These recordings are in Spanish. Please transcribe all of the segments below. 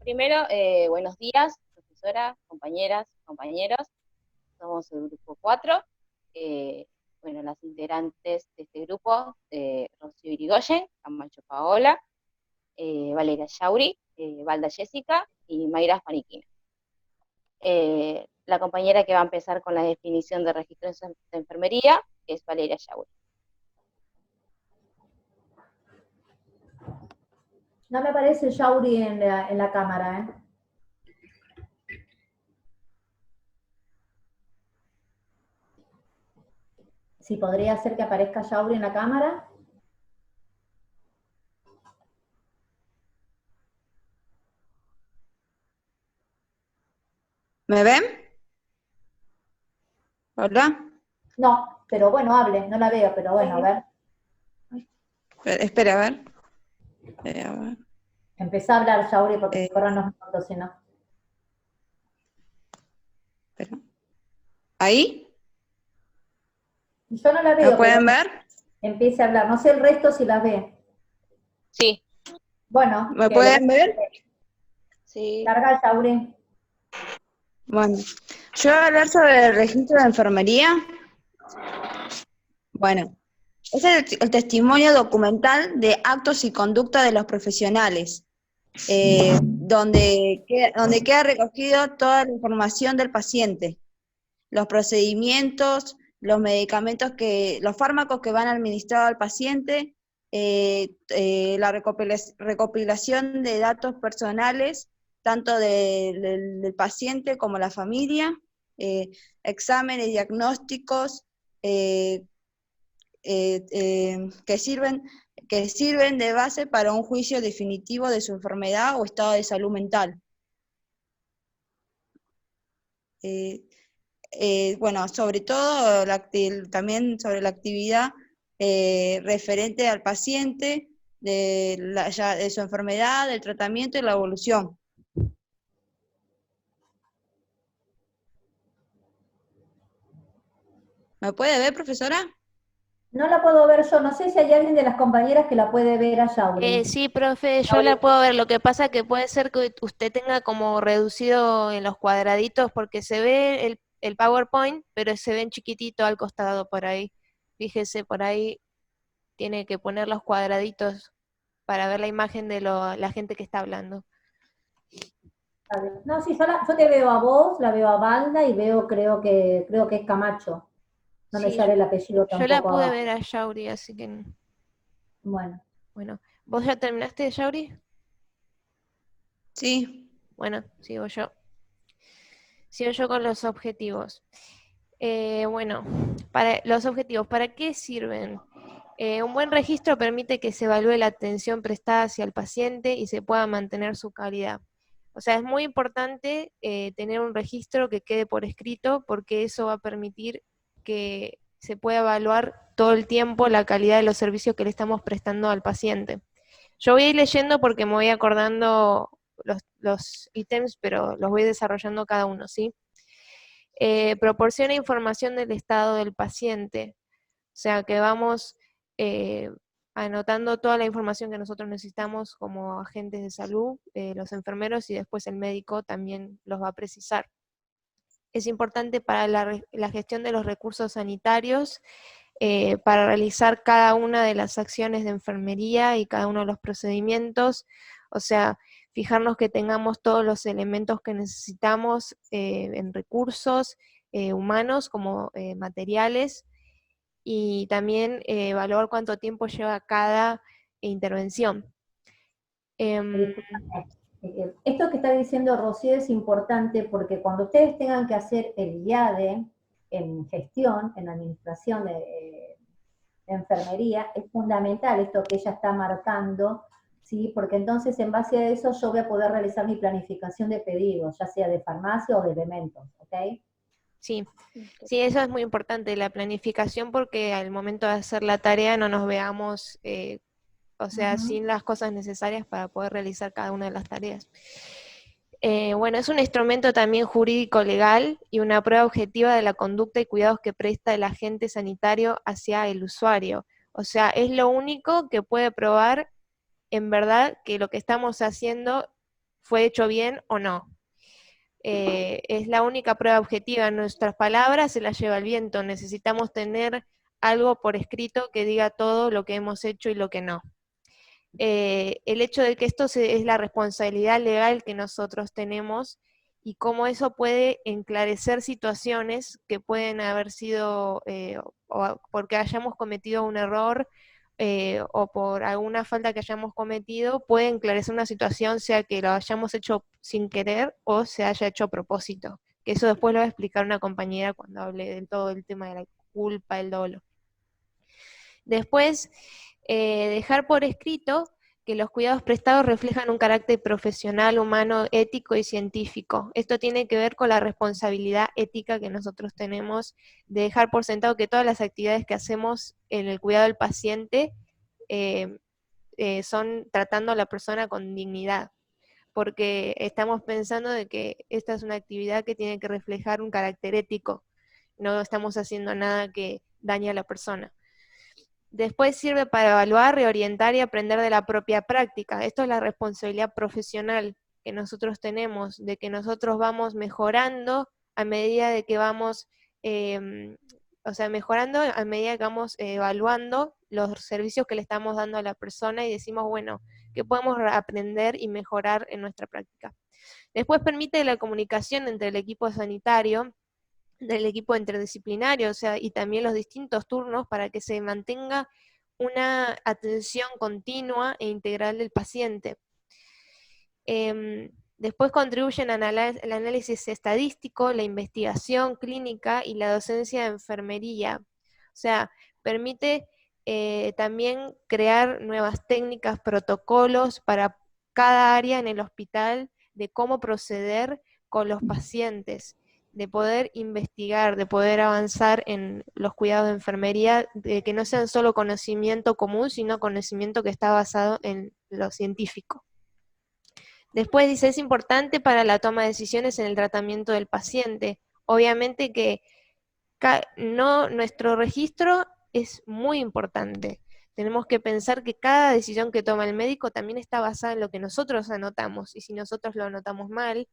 Primero, buenos días, profesora, compañeras, compañeros. Somos el grupo 4. Bueno, las integrantes de este grupo, Rocío Irigoyen, Camacho Paola, Valeria Yauri, Valda Jessica y Mayra Faniquina. La compañera que va a empezar con la definición de registro de enfermería es Valeria Yauri. No me aparece Yauri en la cámara, ¿eh? Si podría ser que aparezca Yauri en la cámara. ¿Me ven? ¿Hola? No, pero bueno, hable, no la veo, pero bueno, a ver. Espera, a ver. A ver. Empezá a hablar, Yauri, porque se corran los minutos, si no. Espera. ¿Ahí? Yo no la ¿Me veo, pero pueden ver? empiece a hablar. No sé el resto si las ve. Sí. Bueno. ¿Me pueden ver? Sí. Carga, Yauri. Bueno, yo voy a hablar sobre el registro de enfermería. Bueno, es el testimonio documental de actos y conducta de los profesionales, donde queda recogido toda la información del paciente, los procedimientos, los medicamentos los fármacos que van administrados al paciente, la recopilación de datos personales, tanto del paciente como la familia, exámenes diagnósticos, que sirven de base para un juicio definitivo de su enfermedad o estado de salud mental. Bueno, sobre todo también sobre la actividad referente al paciente, de su enfermedad, del tratamiento y la evolución. ¿Me puede ver, profesora? No la puedo ver yo, no sé si hay alguien de las compañeras que la puede ver a Yauri. Sí, profe, yo la puedo ver. Lo que pasa que puede ser que usted tenga como reducido en los cuadraditos porque se ve el PowerPoint, pero se ven chiquitito al costado por ahí. Fíjese, por ahí tiene que poner los cuadraditos para ver la imagen de la gente que está hablando. No, sí, yo te veo a vos, la veo a Valda y creo que es Camacho. No me Sí, sale el apellido yo la tampoco pude abajo. ver a Yauri, así que... Bueno. Bueno, ¿vos ya terminaste, Yauri? Sí. Bueno, sigo yo. Sigo yo con los objetivos. Bueno, para los objetivos, ¿para qué sirven? Un buen registro permite que se evalúe la atención prestada hacia el paciente y se pueda mantener su calidad. O sea, es muy importante tener un registro que quede por escrito porque eso va a permitir que se pueda evaluar todo el tiempo la calidad de los servicios que le estamos prestando al paciente. Yo voy a ir leyendo porque me voy acordando los ítems, pero los voy desarrollando cada uno, ¿sí? Proporciona información del estado del paciente, o sea que vamos eh, anotando toda la información que nosotros necesitamos como agentes de salud, los enfermeros y después el médico también los va a precisar. Es importante para la gestión de los recursos sanitarios, para realizar cada una de las acciones de enfermería y cada uno de los procedimientos, o sea, fijarnos que tengamos todos los elementos que necesitamos en recursos humanos como materiales, y también evaluar cuánto tiempo lleva cada intervención. Discúlpame. Esto que está diciendo Rocío es importante porque cuando ustedes tengan que hacer el IADE en gestión, en administración de enfermería, es fundamental esto que ella está marcando, ¿sí? Porque entonces en base a eso yo voy a poder realizar mi planificación de pedidos, ya sea de farmacia o de elementos, ¿ok? Sí, sí, eso es muy importante, la planificación, porque al momento de hacer la tarea no nos veamos, o sea, sin las cosas necesarias para poder realizar cada una de las tareas. Bueno, es un instrumento también jurídico legal y una prueba objetiva de la conducta y cuidados que presta el agente sanitario hacia el usuario. O sea, es lo único que puede probar en verdad que lo que estamos haciendo fue hecho bien o no. Es la única prueba objetiva. Nuestras palabras se las lleva el viento. Necesitamos tener algo por escrito que diga todo lo que hemos hecho y lo que no. El hecho de que esto es la responsabilidad legal que nosotros tenemos y cómo eso puede enclarecer situaciones que pueden haber sido o porque hayamos cometido un error o por alguna falta que hayamos cometido, puede enclarecer una situación, sea que lo hayamos hecho sin querer o se haya hecho a propósito. Que eso después lo va a explicar una compañera cuando hable del todo el tema de la culpa, el dolo. Después, dejar por escrito que los cuidados prestados reflejan un carácter profesional, humano, ético y científico. Esto tiene que ver con la responsabilidad ética que nosotros tenemos de dejar por sentado que todas las actividades que hacemos en el cuidado del paciente son tratando a la persona con dignidad, porque estamos pensando de que esta es una actividad que tiene que reflejar un carácter ético, no estamos haciendo nada que dañe a la persona. Después sirve para evaluar, reorientar y aprender de la propia práctica. Esto es la responsabilidad profesional que nosotros tenemos, de que nosotros vamos mejorando a medida de que vamos, mejorando a medida que vamos evaluando los servicios que le estamos dando a la persona y decimos, bueno, ¿qué podemos aprender y mejorar en nuestra práctica? Después permite la comunicación entre el equipo sanitario, del equipo interdisciplinario, o sea, y también los distintos turnos para que se mantenga una atención continua e integral del paciente. Después contribuyen al análisis estadístico, la investigación clínica y la docencia de enfermería. O sea, permite también crear nuevas técnicas, protocolos para cada área en el hospital de cómo proceder con los pacientes, de poder investigar, de poder avanzar en los cuidados de enfermería, de que no sean solo conocimiento común, sino conocimiento que está basado en lo científico. Después dice, es importante para la toma de decisiones en el tratamiento del paciente. Obviamente que nuestro registro es muy importante. Tenemos que pensar que cada decisión que toma el médico también está basada en lo que nosotros anotamos, y si nosotros lo anotamos mal,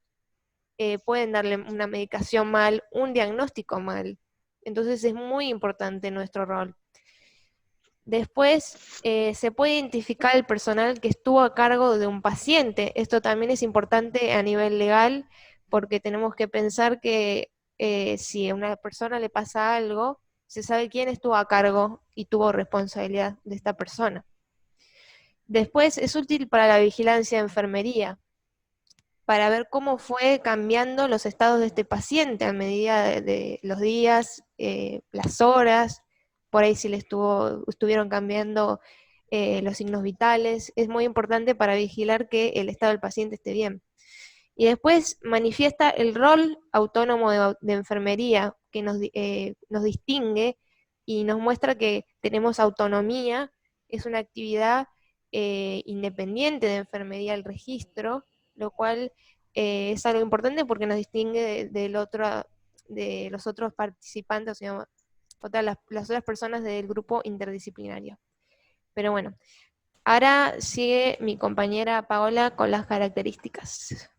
pueden darle una medicación mal, un diagnóstico mal. Entonces es muy importante nuestro rol. Después, se puede identificar el personal que estuvo a cargo de un paciente. Esto también es importante a nivel legal, porque tenemos que pensar que si a una persona le pasa algo, se sabe quién estuvo a cargo y tuvo responsabilidad de esta persona. Después, es útil para la vigilancia de enfermería, para ver cómo fue cambiando los estados de este paciente a medida de los días, las horas, por ahí si le estuvieron cambiando los signos vitales. Es muy importante para vigilar que el estado del paciente esté bien. Y después manifiesta el rol autónomo de enfermería que nos distingue y nos muestra que tenemos autonomía. Es una actividad independiente de enfermería al registro, lo cual es algo importante porque nos distingue de los otros participantes, o sea, las otras personas del grupo interdisciplinario. Pero bueno, ahora sigue mi compañera Paola con las características.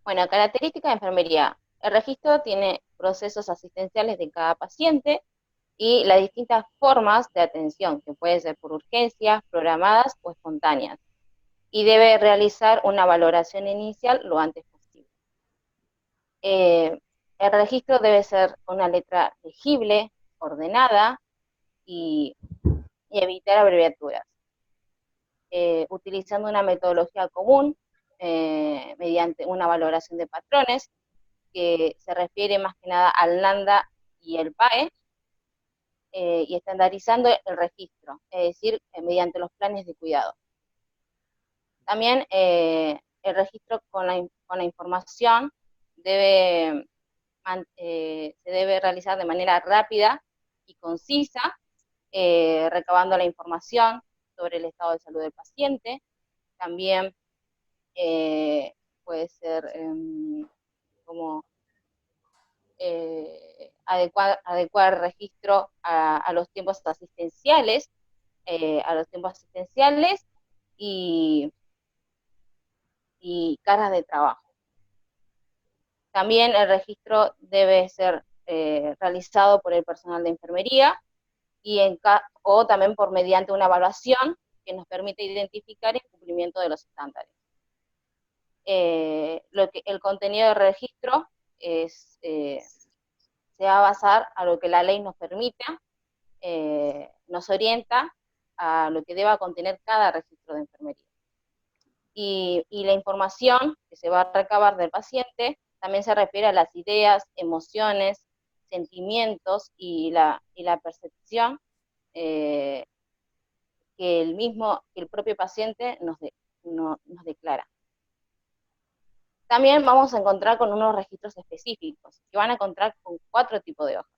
Bueno, características de enfermería. El registro tiene procesos asistenciales de cada paciente y las distintas formas de atención, que pueden ser por urgencias, programadas o espontáneas, y debe realizar una valoración inicial lo antes posible. El registro debe ser una letra legible, ordenada y evitar abreviaturas. Utilizando una metodología común, mediante una valoración de patrones, que se refiere más que nada al NANDA y el PAE, y estandarizando el registro, es decir, mediante los planes de cuidado. También el registro con la información se debe realizar de manera rápida y concisa, recabando la información sobre el estado de salud del paciente. También puede ser como adecuar el registro a los tiempos asistenciales, y y cargas de trabajo. También el registro debe ser realizado por el personal de enfermería o también por mediante una evaluación que nos permite identificar el cumplimiento de los estándares. El contenido de registro se va a basar a lo que la ley nos permita, nos orienta a lo que deba contener cada registro de enfermería. Y la información que se va a recabar del paciente también se refiere a las ideas, emociones, sentimientos y la percepción que el propio paciente nos declara. También vamos a encontrar con unos registros específicos, que van a encontrar con 4 tipos de hojas.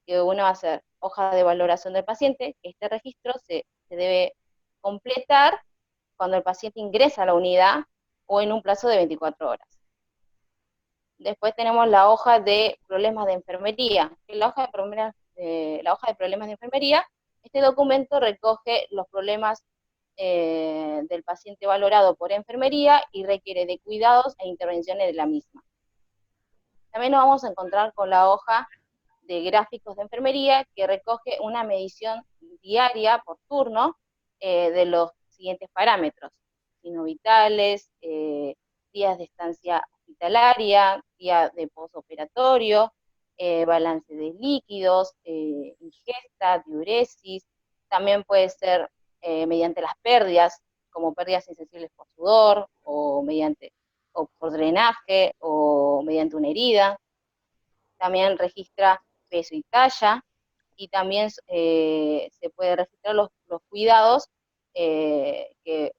Que uno va a ser hoja de valoración del paciente, que este registro se debe completar cuando el paciente ingresa a la unidad o en un plazo de 24 horas. Después tenemos la hoja de problemas de enfermería. La hoja de problemas de enfermería, este documento recoge los problemas del paciente valorado por enfermería y requiere de cuidados e intervenciones de la misma. También nos vamos a encontrar con la hoja de gráficos de enfermería, que recoge una medición diaria por turno de los siguientes parámetros: signos vitales, días de estancia hospitalaria, día de posoperatorio, balance de líquidos, ingesta, diuresis. También puede ser mediante las pérdidas, como pérdidas insensibles por sudor, o por drenaje, o mediante una herida. También registra peso y talla, y también se puede registrar los cuidados que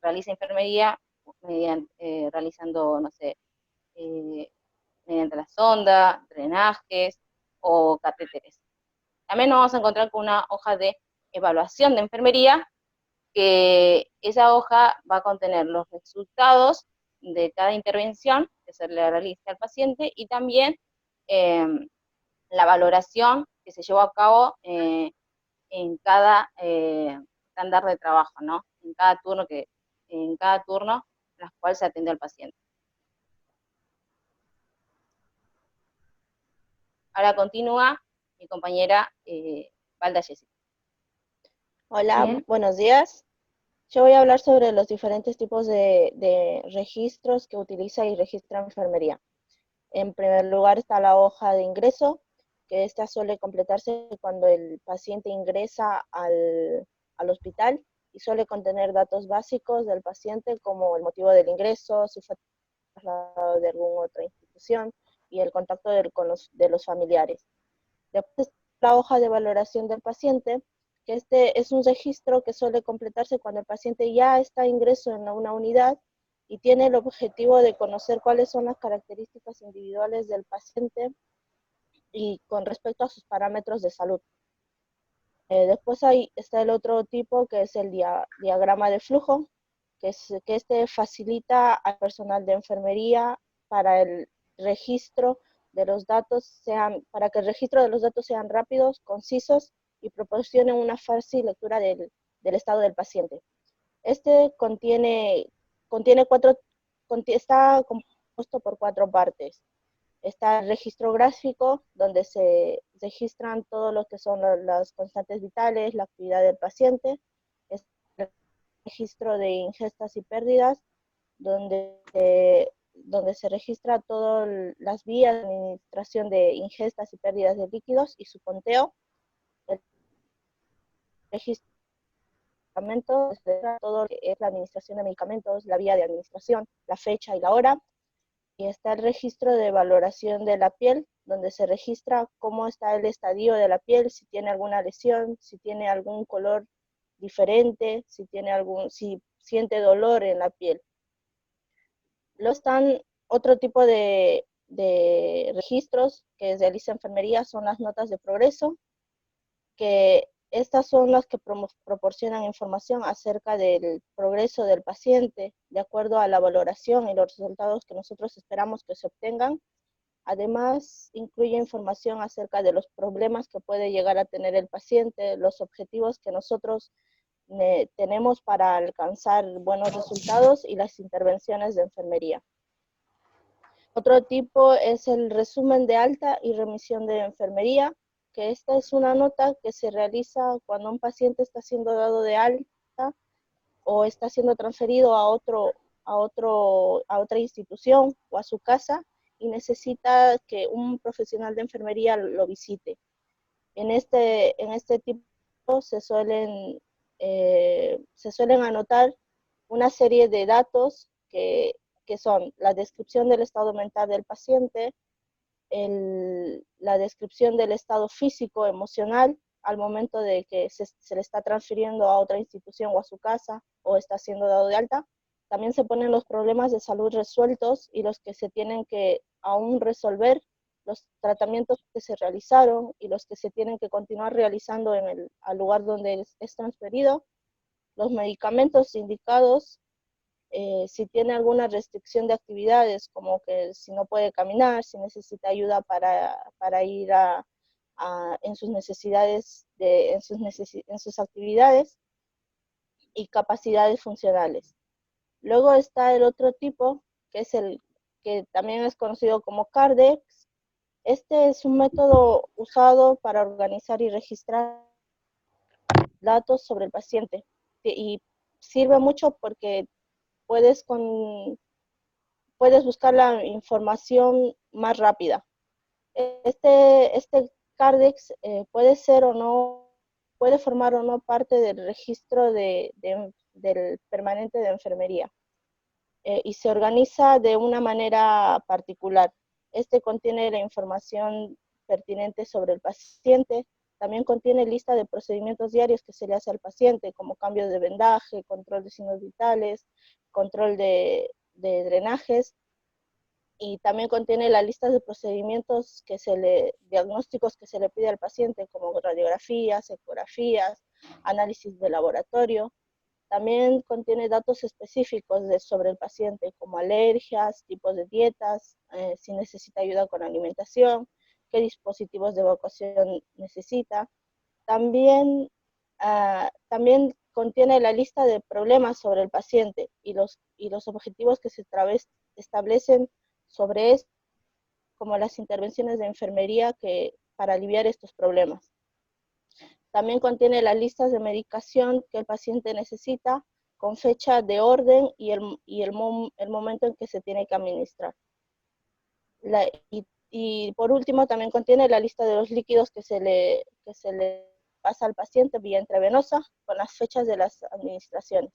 realiza enfermería realizando, no sé, mediante la sonda, drenajes o catéteres. También nos vamos a encontrar con una hoja de evaluación de enfermería, que esa hoja va a contener los resultados de cada intervención que se le realiza al paciente, y también la valoración que se llevó a cabo en cada estándar de trabajo, ¿no? En cada turno en las cuales se atendió al paciente. Ahora continúa mi compañera Valda Jessica. Hola, Bien. buenos días. Yo voy a hablar sobre los diferentes tipos de registros que utiliza y registra enfermería. En primer lugar está la hoja de ingreso, que esta suele completarse cuando el paciente ingresa al hospital y suele contener datos básicos del paciente, como el motivo del ingreso, si fue trasladado de alguna otra institución y el contacto de los familiares. Después la hoja de valoración del paciente, que este es un registro que suele completarse cuando el paciente ya está ingreso en una unidad y tiene el objetivo de conocer cuáles son las características individuales del paciente y con respecto a sus parámetros de salud. Después ahí está el otro tipo, que es el diagrama de flujo, que este facilita al personal de enfermería para el registro de los datos para que el registro de los datos sean rápidos, concisos y proporcionen una fácil lectura del estado del paciente. Este está compuesto por 4 partes. Está el registro gráfico, donde se registran todo lo que son las constantes vitales, la actividad del paciente. Está el registro de ingestas y pérdidas, donde se registra todas las vías de administración de ingestas y pérdidas de líquidos y su conteo. El registro de medicamentos, todo lo que es la administración de medicamentos, la vía de administración, la fecha y la hora. Y está el registro de valoración de la piel, donde se registra cómo está el estadio de la piel, si tiene alguna lesión, si tiene algún color diferente, si siente dolor en la piel. Luego están otro tipo de registros que realiza enfermería, son las notas de progreso, que estas son las que proporcionan información acerca del progreso del paciente, de acuerdo a la valoración y los resultados que nosotros esperamos que se obtengan. Además, incluye información acerca de los problemas que puede llegar a tener el paciente, los objetivos que nosotros tenemos para alcanzar buenos resultados y las intervenciones de enfermería. Otro tipo es el resumen de alta y remisión de enfermería, que esta es una nota que se realiza cuando un paciente está siendo dado de alta o está siendo transferido a otra institución o a su casa y necesita que un profesional de enfermería lo visite. En este tipo se suelen anotar una serie de datos que son la descripción del estado mental del paciente, la descripción del estado físico, emocional, al momento de que se le está transfiriendo a otra institución o a su casa o está siendo dado de alta. También se ponen los problemas de salud resueltos y los que se tienen que aún resolver, los tratamientos que se realizaron y los que se tienen que continuar realizando al lugar donde es transferido, los medicamentos indicados, si tiene alguna restricción de actividades, como que si no puede caminar, si necesita ayuda para ir en sus necesidades, en sus actividades y capacidades funcionales. Luego está el otro tipo, que es el que también es conocido como Cardex. Este es un método usado para organizar y registrar datos sobre el paciente y sirve mucho porque puedes buscar la información más rápida. Este Cardex puede ser o no, puede formar o no parte del registro del permanente de enfermería y se organiza de una manera particular. Este contiene la información pertinente sobre el paciente, también contiene lista de procedimientos diarios que se le hace al paciente, como cambios de vendaje, control de signos vitales, control de drenajes, y también contiene la lista de procedimientos diagnósticos que se le pide al paciente, como radiografías, ecografías, análisis de laboratorio. También contiene datos específicos sobre el paciente, como alergias, tipos de dietas, si necesita ayuda con alimentación, qué dispositivos de evacuación necesita. También contiene la lista de problemas sobre el paciente y los objetivos que se establecen sobre esto, como las intervenciones de enfermería para aliviar estos problemas. También contiene las listas de medicación que el paciente necesita, con fecha de orden y el momento en que se tiene que administrar. Y por último, también contiene la lista de los líquidos que se le pasa al paciente vía intravenosa, con las fechas de las administraciones.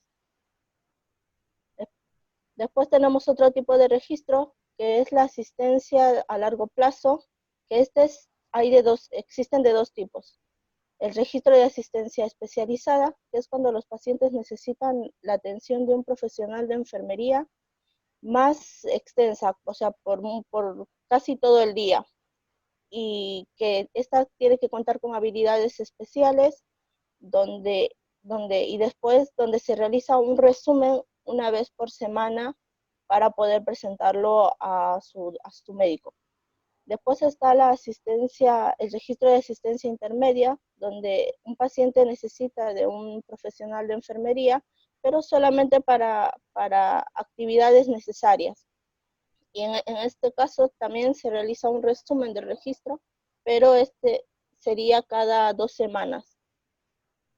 Después tenemos otro tipo de registro, que es la asistencia a largo plazo, que existen de dos tipos. El registro de asistencia especializada, que es cuando los pacientes necesitan la atención de un profesional de enfermería más extensa, o sea, por casi todo el día, y que esta tiene que contar con habilidades especiales, donde se realiza un resumen una vez por semana para poder presentarlo a su médico. Después está el registro de asistencia intermedia, donde un paciente necesita de un profesional de enfermería, pero solamente para actividades necesarias. Y en este caso también se realiza un resumen del registro, pero este sería cada 2 semanas.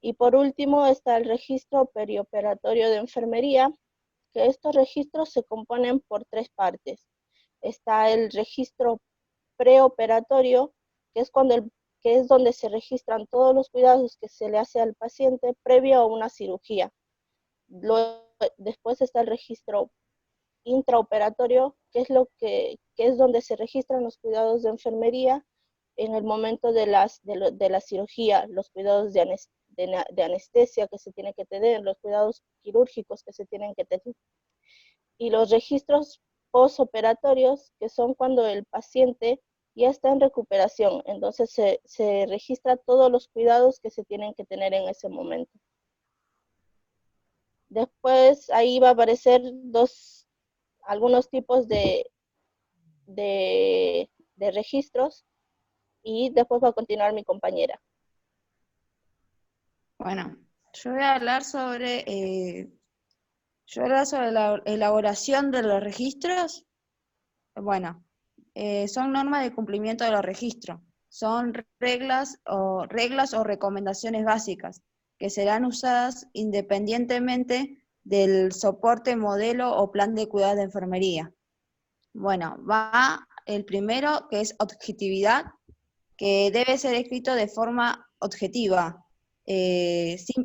Y por último está el registro perioperatorio de enfermería, que estos registros se componen por 3 partes. Está el registro preoperatorio, que es donde se registran todos los cuidados que se le hace al paciente previo a una cirugía. Después está el registro intraoperatorio, que es donde se registran los cuidados de enfermería en el momento de la cirugía, los cuidados de anestesia que se tienen que tener, los cuidados quirúrgicos que se tienen que tener. Y los registros postoperatorios, que son cuando el paciente ya está en recuperación, entonces se registra todos los cuidados que se tienen que tener en ese momento. Después ahí va a aparecer algunos tipos de registros, y después va a continuar mi compañera. Bueno, Yo voy a hablar sobre, la elaboración de los registros. Bueno, son normas de cumplimiento de los registros. Son reglas o recomendaciones básicas que serán usadas independientemente del soporte, modelo o plan de cuidado de enfermería. Bueno, va el primero, que es objetividad, que debe ser escrito de forma objetiva, sin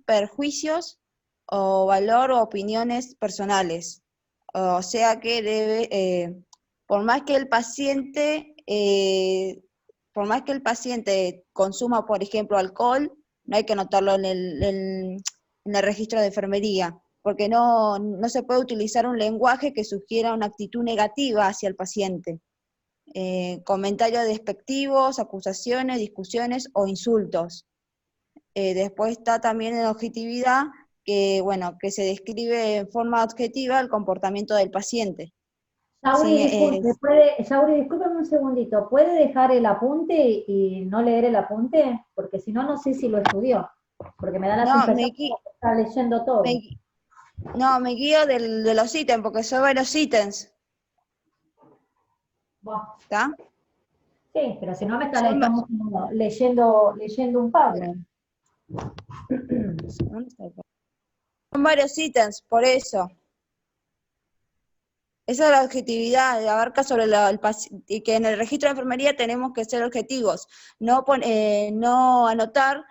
perjuicios o valor o opiniones personales. O sea que debe, por más que el paciente consuma, por ejemplo, alcohol, no hay que anotarlo en el registro de enfermería, porque no se puede utilizar un lenguaje que sugiera una actitud negativa hacia el paciente. Comentarios despectivos, acusaciones, discusiones o insultos. Después está también en objetividad, que se describe en forma objetiva el comportamiento del paciente. Yauri, Sí, Yauri, discúlpeme un segundito, ¿puede dejar el apunte y no leer el apunte? Porque si no, no sé si lo estudió, porque me da la no, sensación que está leyendo todo. me guío de los ítems, porque son varios ítems. ¿Está? Sí, pero si no estamos leyendo un Pablo. Son varios ítems, por eso. Esa es la objetividad, abarca sobre y que en el registro de enfermería tenemos que ser objetivos, no anotar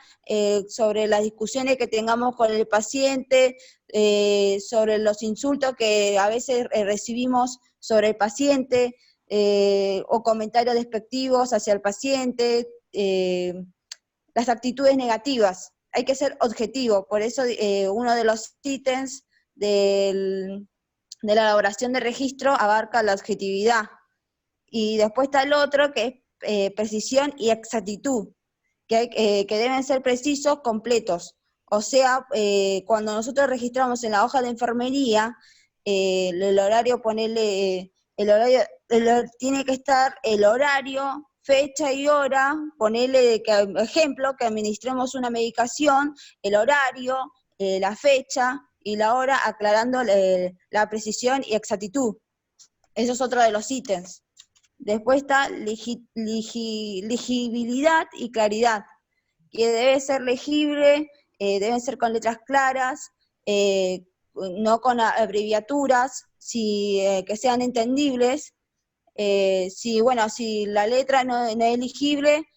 sobre las discusiones que tengamos con el paciente, sobre los insultos que a veces recibimos sobre el paciente, o comentarios despectivos hacia el paciente, las actitudes negativas. Hay que ser objetivo, por eso uno de los ítems de la elaboración de registro abarca la objetividad. Y después está el otro, que es precisión y exactitud, que deben ser precisos, completos. O sea, cuando nosotros registramos en la hoja de enfermería, el horario, tiene que estar el horario, fecha y hora, ponerle, ejemplo, que administremos una medicación, el horario, la fecha y la hora, aclarando la precisión y exactitud. Eso es otro de los ítems. Después está legibilidad y claridad, que debe ser legible, deben ser con letras claras, no con abreviaturas, que sean entendibles. Si la letra no es legible,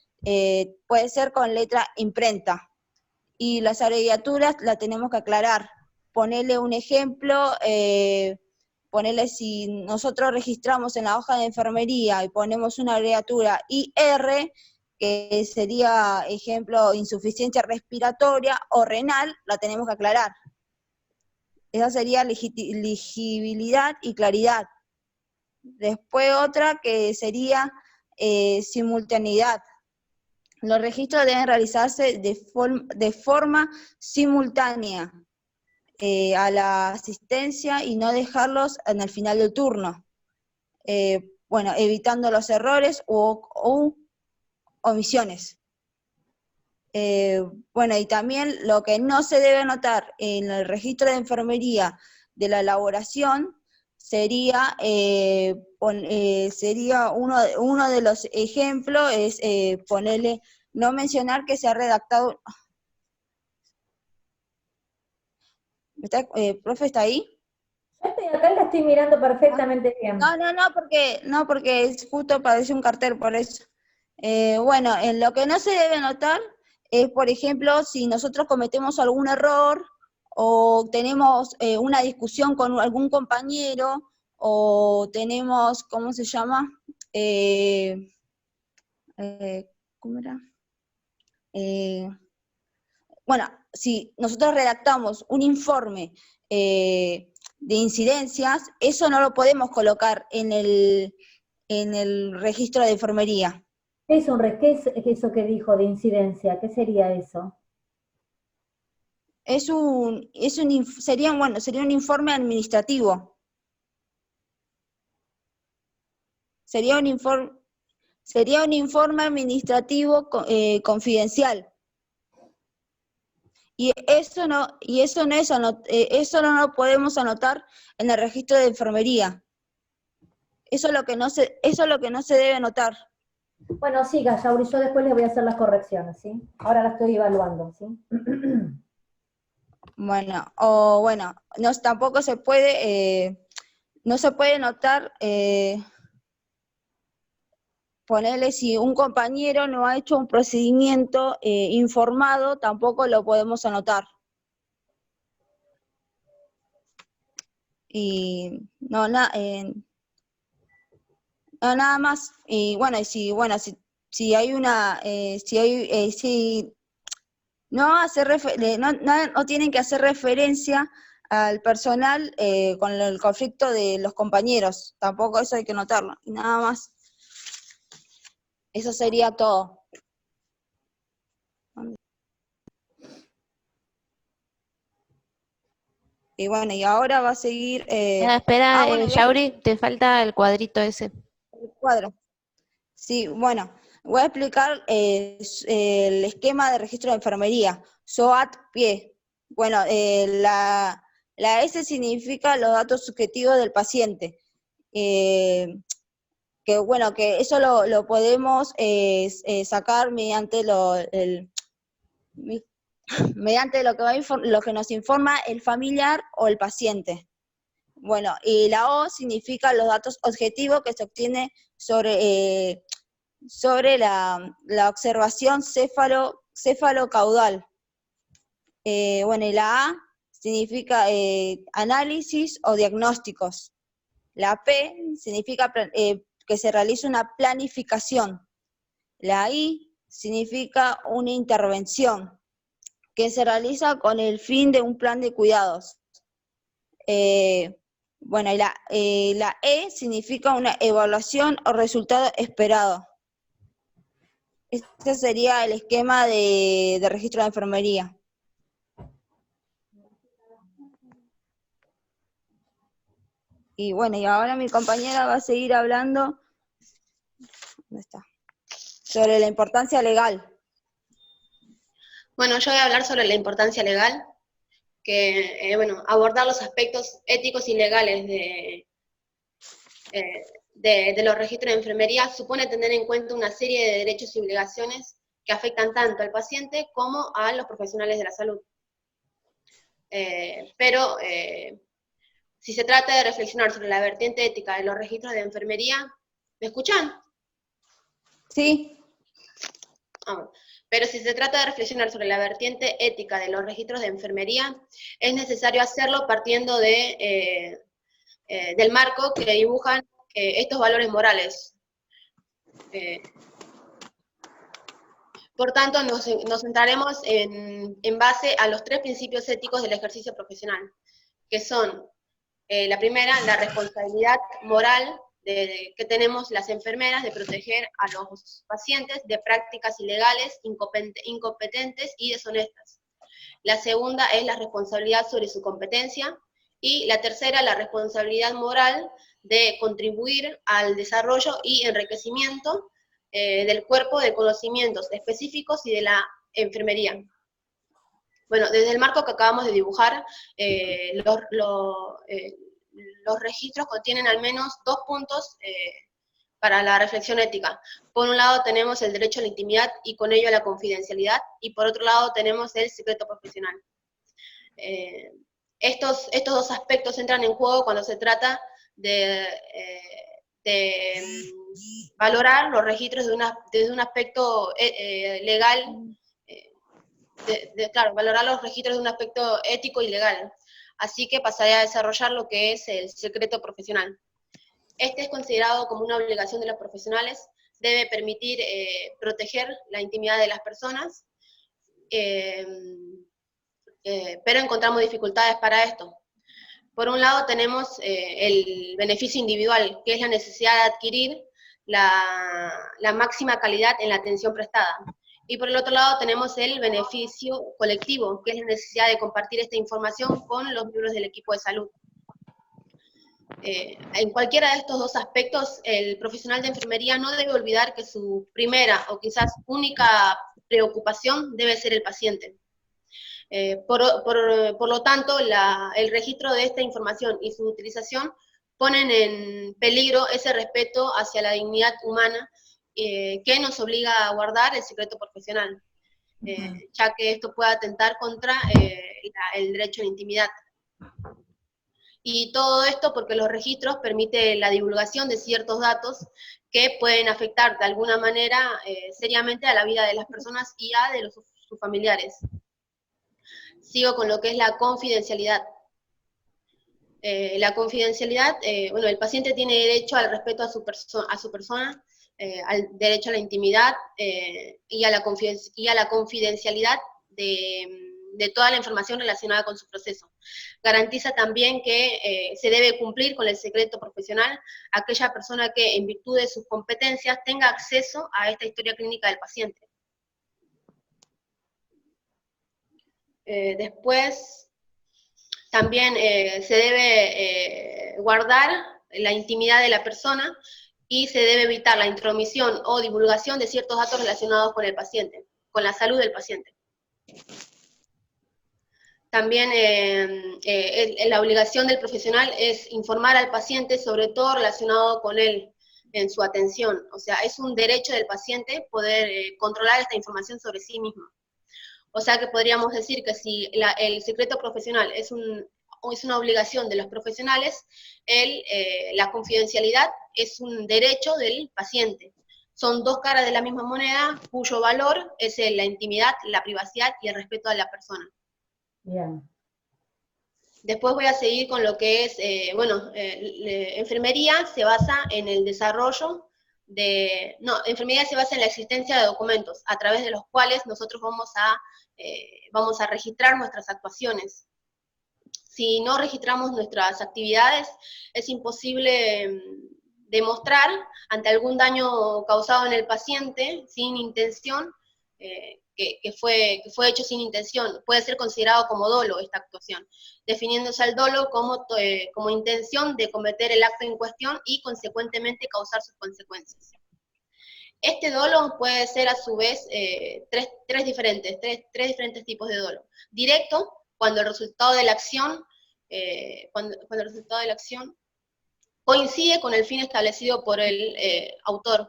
puede ser con letra imprenta. Y las abreviaturas las tenemos que aclarar. Ponerle un ejemplo, ponerle, si nosotros registramos en la hoja de enfermería y ponemos una abreviatura IR, que sería, ejemplo, insuficiencia respiratoria o renal, la tenemos que aclarar. Esa sería legibilidad y claridad. Después otra que sería simultaneidad. Los registros deben realizarse de forma simultánea a la asistencia y no dejarlos en el final del turno. Evitando los errores o omisiones. Y también lo que no se debe anotar en el registro de enfermería de la elaboración sería uno de los ejemplos, es ponerle, no mencionar que se ha redactado. ¿Profe, está ahí? Yo estoy acá y la estoy mirando perfectamente bien. Porque es justo parece un cartel, por eso. En lo que no se debe anotar es, por ejemplo, si nosotros cometemos algún error o tenemos una discusión con algún compañero o tenemos, ¿cómo se llama? ¿Cómo era? Si nosotros redactamos un informe de incidencias, eso no lo podemos colocar en el registro de enfermería. ¿Qué es eso que dijo de incidencia? ¿Qué sería eso? Sería un informe administrativo. Sería un informe administrativo confidencial. Eso no lo podemos anotar en el registro de enfermería. Eso es lo que no se debe anotar. Bueno, siga, Yauri, yo después les voy a hacer las correcciones, ¿sí? Ahora la estoy evaluando, ¿sí? Bueno, no, tampoco se puede, no se puede notar, ponerle si un compañero no ha hecho un procedimiento informado, tampoco lo podemos anotar. Y no, no, nada más. Y bueno, si hay una, si no no tienen que hacer referencia al personal con el conflicto de los compañeros, tampoco eso hay que notarlo, y nada más. Eso sería todo. Y bueno, y ahora va a seguir... Espera, bueno, Yauri, te falta el cuadrito ese. el cuadro. Sí, bueno, voy a explicar el esquema de registro de enfermería, SOAT-PIE. Bueno, la S significa los datos subjetivos del paciente. Que bueno, que eso lo podemos sacar mediante mediante lo que nos informa el familiar o el paciente. Bueno, y la O significa los datos objetivos que se obtiene sobre la observación céfalo-caudal. Bueno, y la A significa análisis o diagnósticos. La P significa que se realiza una planificación. La I significa una intervención que se realiza con el fin de un plan de cuidados. Bueno, y la E significa una evaluación o resultado esperado. Este sería el esquema de registro de enfermería. Y bueno, y ahora mi compañera va a seguir hablando, ¿dónde está? Sobre la importancia legal. Bueno, yo voy a hablar sobre la importancia legal, que, bueno, abordar los aspectos éticos y legales de los registros de enfermería supone tener en cuenta una serie de derechos y obligaciones que afectan tanto al paciente como a los profesionales de la salud. Pero si se trata de reflexionar sobre la vertiente ética de los registros de enfermería, ¿me escuchan? Sí. Pero si se trata de reflexionar sobre la vertiente ética de los registros de enfermería, es necesario hacerlo partiendo del marco que dibujan estos valores morales. Por tanto, nos centraremos en base a los 3 principios éticos del ejercicio profesional, que son, la primera, la responsabilidad moral que tenemos las enfermeras de proteger a los pacientes de prácticas ilegales, incompetentes y deshonestas. La segunda es la responsabilidad sobre su competencia, y la tercera, la responsabilidad moral de contribuir al desarrollo y enriquecimiento del cuerpo de conocimientos específicos y de la enfermería. Bueno, desde el marco que acabamos de dibujar, los registros contienen al menos 2 puntos para la reflexión ética. Por un lado tenemos el derecho a la intimidad y con ello a la confidencialidad, y por otro lado tenemos el secreto profesional. Estos 2 aspectos entran en juego cuando se trata de valorar los registros desde un aspecto legal, claro, valorar los registros de un aspecto ético y legal. Así que pasaré a desarrollar lo que es el secreto profesional. Este es considerado como una obligación de los profesionales, debe permitir proteger la intimidad de las personas, pero encontramos dificultades para esto. Por un lado tenemos el beneficio individual, que es la necesidad de adquirir la máxima calidad en la atención prestada. Y por el otro lado tenemos el beneficio colectivo, que es la necesidad de compartir esta información con los miembros del equipo de salud. En cualquiera de estos 2 aspectos, el profesional de enfermería no debe olvidar que su primera o quizás única preocupación debe ser el paciente. Por lo tanto, el registro de esta información y su utilización ponen en peligro ese respeto hacia la dignidad humana que nos obliga a guardar el secreto profesional, ya que esto puede atentar contra el derecho a la intimidad. Y todo esto porque los registros permiten la divulgación de ciertos datos que pueden afectar de alguna manera seriamente a la vida de las personas y a de sus familiares. Sigo con lo que es la confidencialidad. La confidencialidad, bueno, el paciente tiene derecho al respeto a su persona, al derecho a la intimidad y a la confidencialidad de toda la información relacionada con su proceso. Garantiza también que se debe cumplir con el secreto profesional aquella persona que, en virtud de sus competencias, tenga acceso a esta historia clínica del paciente. Después, también se debe guardar la intimidad de la persona y se debe evitar la intromisión o divulgación de ciertos datos relacionados con el paciente, con la salud del paciente. También la obligación del profesional es informar al paciente sobre todo relacionado con él en su atención. O sea, es un derecho del paciente poder controlar esta información sobre sí mismo. O sea que podríamos decir que si el secreto profesional es una obligación de los profesionales, la confidencialidad es un derecho del paciente. Son dos caras de la misma moneda, cuyo valor es la intimidad, la privacidad y el respeto a la persona. Bien. Después voy a seguir con lo que es, enfermería se basa en el desarrollo enfermería se basa en la existencia de documentos, a través de los cuales nosotros vamos a registrar nuestras actuaciones. Si no registramos nuestras actividades, es imposible demostrar ante algún daño causado en el paciente sin intención, que fue hecho sin intención. Puede ser considerado como dolo esta actuación, definiéndose al dolo como intención de cometer el acto en cuestión y consecuentemente causar sus consecuencias. Este dolo puede ser a su vez tres diferentes tipos de dolo. Directo, cuando el resultado de la acción coincide con el fin establecido por el autor.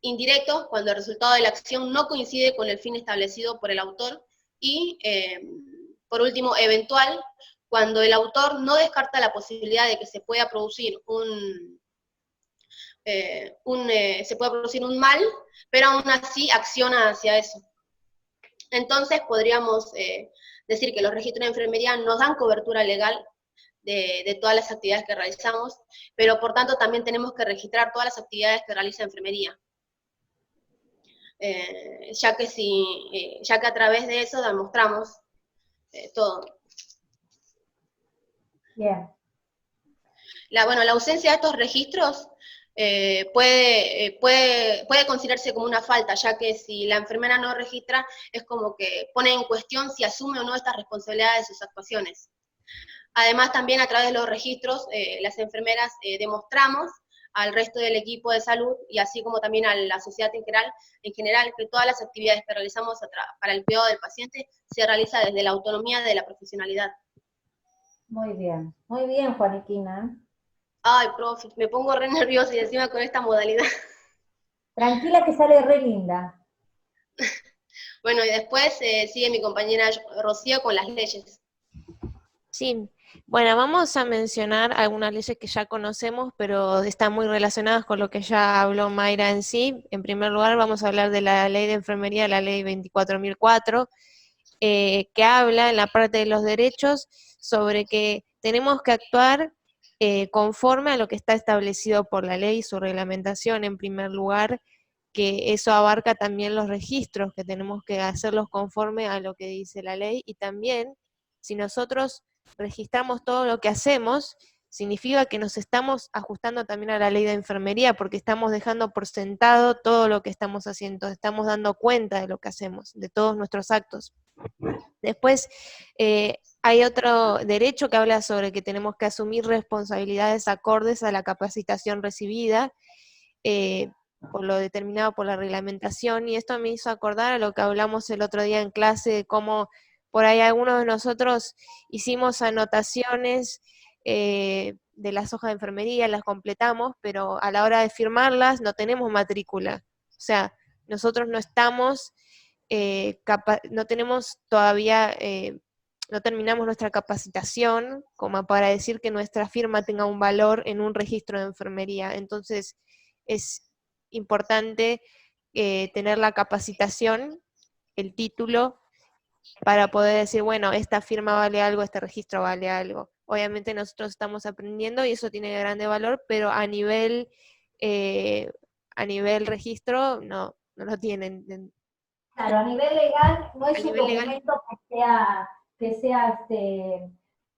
Indirecto, cuando el resultado de la acción no coincide con el fin establecido por el autor. Y, por último, eventual, cuando el autor no descarta la posibilidad de que se pueda producir un mal, pero aún así acciona hacia eso. Entonces podríamos decir que los registros de enfermería nos dan cobertura legal de todas las actividades que realizamos, pero por tanto también tenemos que registrar todas las actividades que realiza enfermería. Ya que a través de eso demostramos todo. Bien. La ausencia de estos registros puede considerarse como una falta, ya que si la enfermera no registra, es como que pone en cuestión si asume o no estas responsabilidades de sus actuaciones. Además, también a través de los registros, las enfermeras demostramos al resto del equipo de salud, y así como también a la sociedad en general, que todas las actividades que realizamos para el cuidado del paciente se realiza desde la autonomía de la profesionalidad. Muy bien, Juaniquina. Ay, profe, me pongo re nerviosa y encima con esta modalidad. Tranquila que sale re linda. Bueno, y después sigue mi compañera Rocío con las leyes. Sí, bueno, vamos a mencionar algunas leyes que ya conocemos, pero están muy relacionadas con lo que ya habló Mayra en sí. En primer lugar, vamos a hablar de la Ley de Enfermería, la Ley 24.004, que habla en la parte de los derechos sobre que tenemos que actuar conforme a lo que está establecido por la ley y su reglamentación, en primer lugar, que eso abarca también los registros, que tenemos que hacerlos conforme a lo que dice la ley, y también, si nosotros registramos todo lo que hacemos, significa que nos estamos ajustando también a la ley de enfermería, porque estamos dejando por sentado todo lo que estamos haciendo, estamos dando cuenta de lo que hacemos, de todos nuestros actos. Después, hay otro derecho que habla sobre que tenemos que asumir responsabilidades acordes a la capacitación recibida, por lo determinado por la reglamentación, y esto me hizo acordar a lo que hablamos el otro día en clase, de cómo por ahí algunos de nosotros hicimos anotaciones de las hojas de enfermería, las completamos, pero a la hora de firmarlas no tenemos matrícula. O sea, nosotros no estamos, no tenemos todavía, no terminamos nuestra capacitación como para decir que nuestra firma tenga un valor en un registro de enfermería. Entonces, es importante tener la capacitación, el título, para poder decir, bueno, esta firma vale algo, este registro vale algo. Obviamente nosotros estamos aprendiendo y eso tiene grande valor, pero a nivel registro no lo tienen. Claro, a nivel legal no A es un nivel legal, documento que sea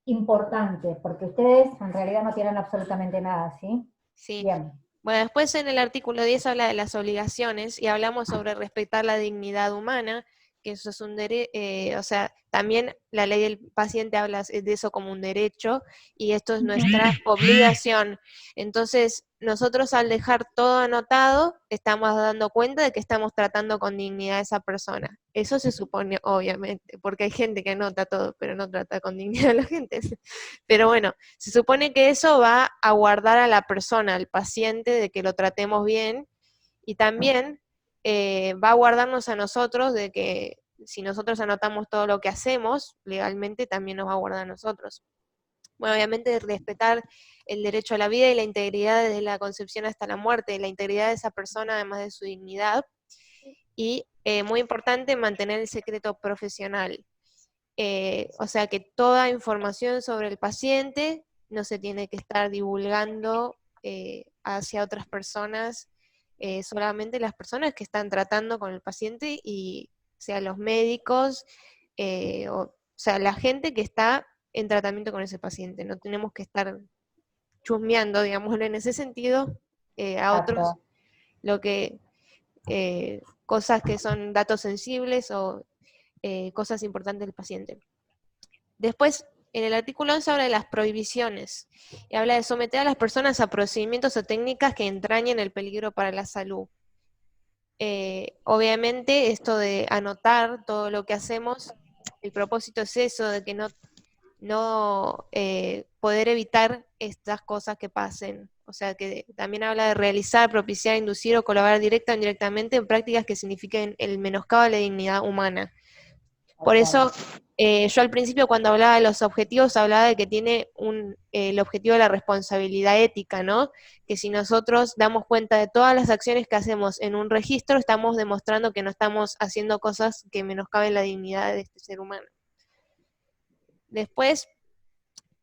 importante, porque ustedes en realidad no tienen absolutamente nada, ¿sí? sí. Bien. Bueno, después en el artículo 10 habla de las obligaciones y hablamos sobre respetar la dignidad humana, que eso es un derecho, o sea, también la ley del paciente habla de eso como un derecho y esto es nuestra obligación. Entonces, nosotros al dejar todo anotado, estamos dando cuenta de que estamos tratando con dignidad a esa persona. Eso se supone, obviamente, porque hay gente que anota todo, pero no trata con dignidad a la gente. Pero bueno, se supone que eso va a guardar a la persona, al paciente, de que lo tratemos bien y también va a guardarnos a nosotros de que si nosotros anotamos todo lo que hacemos, legalmente también nos va a guardar a nosotros. Bueno, obviamente respetar el derecho a la vida y la integridad desde la concepción hasta la muerte, la integridad de esa persona además de su dignidad y muy importante mantener el secreto profesional. O sea que toda información sobre el paciente no se tiene que estar divulgando hacia otras personas, solamente las personas que están tratando con el paciente y sea los médicos, o sea, la gente que está en tratamiento con ese paciente. No tenemos que estar chusmeando, digámoslo en ese sentido, a otros, Exacto. lo que, cosas que son datos sensibles o cosas importantes del paciente. Después, en el artículo 11 habla de las prohibiciones y habla de someter a las personas a procedimientos o técnicas que entrañen el peligro para la salud. Obviamente, esto de anotar todo lo que hacemos, el propósito es eso, de que no poder evitar estas cosas que pasen. O sea, que también habla de realizar, propiciar, inducir o colaborar directa o indirectamente en prácticas que signifiquen el menoscabo de la dignidad humana. Por eso, yo al principio cuando hablaba de los objetivos, hablaba de que tiene el objetivo de la responsabilidad ética, ¿no? Que si nosotros damos cuenta de todas las acciones que hacemos en un registro, estamos demostrando que no estamos haciendo cosas que menoscaben la dignidad de este ser humano. Después,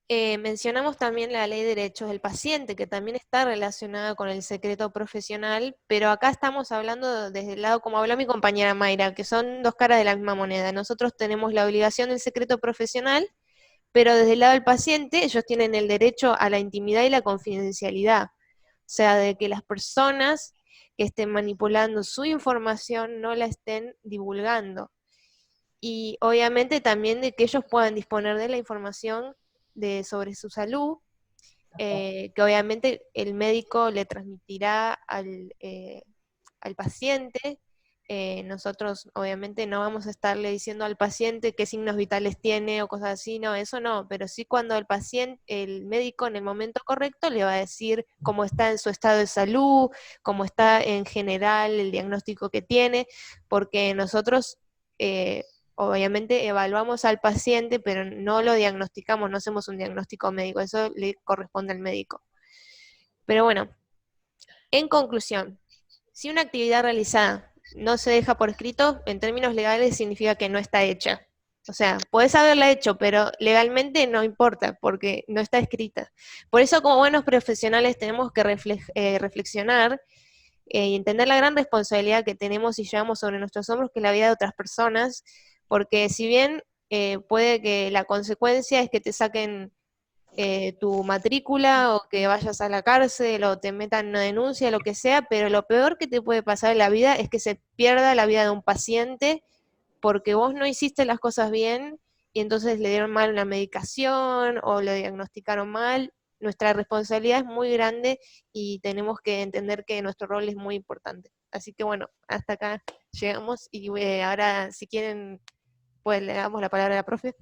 mencionamos también la ley de derechos del paciente, que también está relacionada con el secreto profesional, pero acá estamos hablando desde el lado, como habló mi compañera Mayra, que son dos caras de la misma moneda. Nosotros tenemos la obligación del secreto profesional, pero desde el lado del paciente, ellos tienen el derecho a la intimidad y la confidencialidad. O sea, de que las personas que estén manipulando su información no la estén divulgando. Y obviamente también de que ellos puedan disponer de la información sobre su salud, que obviamente el médico le transmitirá al paciente. Nosotros obviamente no vamos a estarle diciendo al paciente qué signos vitales tiene o cosas así, no, eso no, pero sí cuando el médico en el momento correcto le va a decir cómo está en su estado de salud, cómo está en general el diagnóstico que tiene, porque nosotros obviamente evaluamos al paciente, pero no lo diagnosticamos, no hacemos un diagnóstico médico, eso le corresponde al médico. Pero bueno, en conclusión, si una actividad realizada no se deja por escrito, en términos legales significa que no está hecha. O sea, podés haberla hecho, pero legalmente no importa, porque no está escrita. Por eso, como buenos profesionales, tenemos que reflexionar y entender la gran responsabilidad que tenemos y llevamos sobre nuestros hombros, que es la vida de otras personas, porque si bien puede que la consecuencia es que te saquen tu matrícula o que vayas a la cárcel o te metan una denuncia, lo que sea, pero lo peor que te puede pasar en la vida es que se pierda la vida de un paciente porque vos no hiciste las cosas bien y entonces le dieron mal una medicación o lo diagnosticaron mal. Nuestra responsabilidad es muy grande y tenemos que entender que nuestro rol es muy importante. Así que bueno, hasta acá llegamos y ahora si quieren Pues le damos la palabra a la profe.